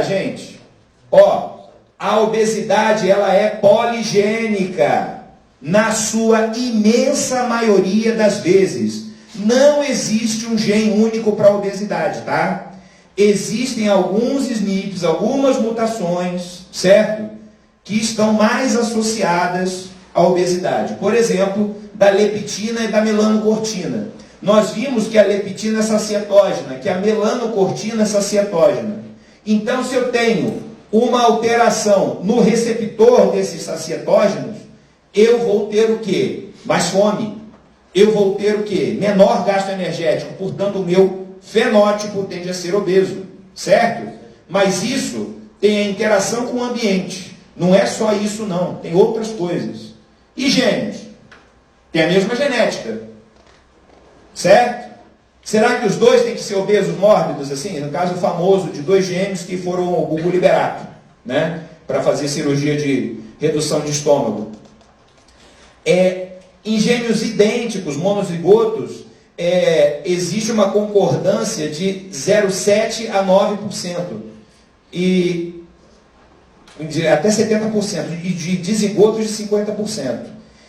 gente, ó, a obesidade ela é poligênica, na sua imensa maioria das vezes. Não existe um gene único para a obesidade, tá? Existem alguns SNPs, algumas mutações, certo? Que estão mais associadas à obesidade. Por exemplo, da leptina e da melanocortina. Nós vimos que a leptina é sacietógena, que a melanocortina é sacietógena. Então, se eu tenho uma alteração no receptor desses sacietógenos, eu vou ter o quê? Mais fome. Eu vou ter o quê? Menor gasto energético. Portanto, o meu fenótipo tende a ser obeso. Certo? Mas isso tem a interação com o ambiente. Não é só isso, não. Tem outras coisas. E gêmeos? Tem a mesma genética. Certo? Será que os dois têm que ser obesos mórbidos, assim? No caso famoso de dois gêmeos que foram ao Gugu Liberato, né? Para fazer cirurgia de redução de estômago. Em gêmeos idênticos, monozigotos, existe uma concordância de 0,7 a 9%. E até 70%. E de dizigotos de 50%.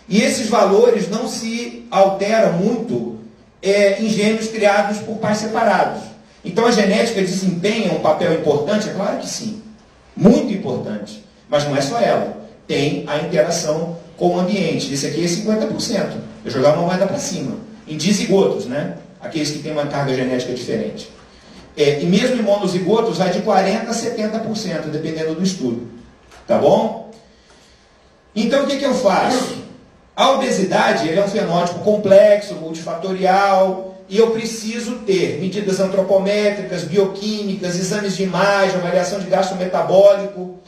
E esses valores não se alteram muito em gêmeos criados por pais separados. Então a genética desempenha um papel importante? É claro que sim. Muito importante. Mas não é só ela. Tem a interação com o ambiente. Esse aqui é 50%. Eu jogar uma moeda para cima. Em dizigotos, né? Aqueles que têm uma carga genética diferente. E mesmo em monozigotos vai de 40% a 70%, dependendo do estudo. Tá bom? Então o que eu faço? A obesidade é um fenótipo complexo, multifatorial, e eu preciso ter medidas antropométricas, bioquímicas, exames de imagem, avaliação de gasto metabólico.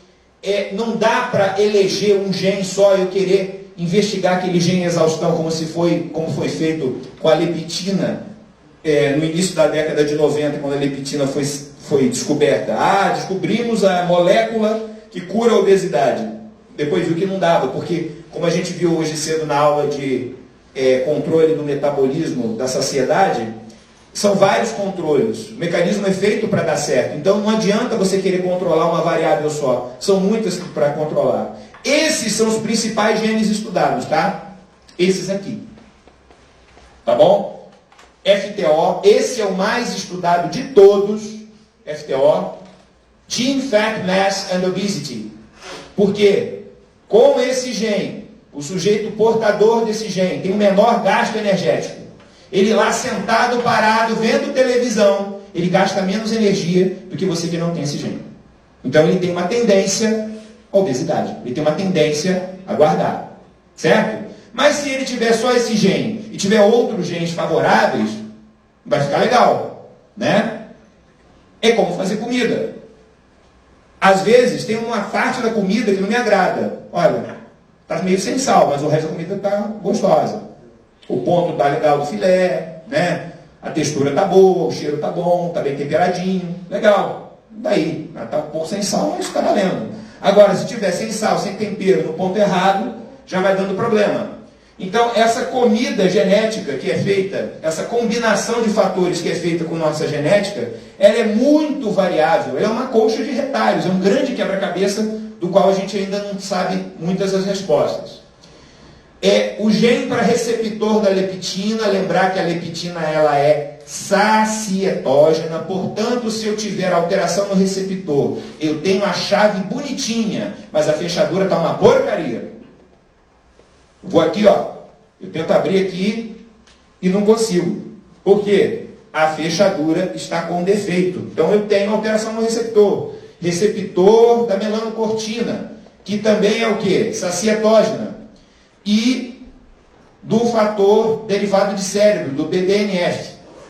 Não dá para eleger um gene só e eu querer investigar aquele gene em exaustão, como foi feito com a leptina no início da década de 90, quando a leptina foi descoberta. Descobrimos a molécula que cura a obesidade. Depois viu que não dava, porque, como a gente viu hoje cedo na aula de controle do metabolismo da saciedade, são vários controles. O mecanismo é feito para dar certo. Então não adianta você querer controlar uma variável só. São muitas para controlar. Esses são os principais genes estudados, tá? Esses aqui. Tá bom? FTO, esse é o mais estudado de todos. FTO. Gene, Fat, Mass and Obesity. Por quê? Com esse gene, o sujeito portador desse gene tem um menor gasto energético. Ele lá sentado, parado, vendo televisão, ele gasta menos energia do que você que não tem esse gene. Então ele tem uma tendência à obesidade. Ele tem uma tendência a guardar. Certo? Mas se ele tiver só esse gene e tiver outros genes favoráveis, vai ficar legal. Né? É como fazer comida. Às vezes tem uma parte da comida que não me agrada. Olha, está meio sem sal, mas o resto da comida está gostosa. O ponto está legal do filé, né? A textura está boa, o cheiro está bom, está bem temperadinho. Legal. Daí, está um pouco sem sal, mas está valendo. Agora, se tiver sem sal, sem tempero, no ponto errado, já vai dando problema. Então, essa comida genética que é feita, essa combinação de fatores que é feita com nossa genética, ela é muito variável. Ela é uma colcha de retalhos, é um grande quebra-cabeça do qual a gente ainda não sabe muitas das respostas. O gene para receptor da leptina, lembrar que a leptina ela é sacietógena, portanto, se eu tiver alteração no receptor, eu tenho a chave bonitinha, mas a fechadura está uma porcaria. Vou aqui, ó, eu tento abrir aqui e não consigo. Por quê? A fechadura está com defeito. Então eu tenho alteração no receptor. Receptor da melanocortina, que também é o quê? Sacietógena. E do fator derivado de cérebro, do BDNF.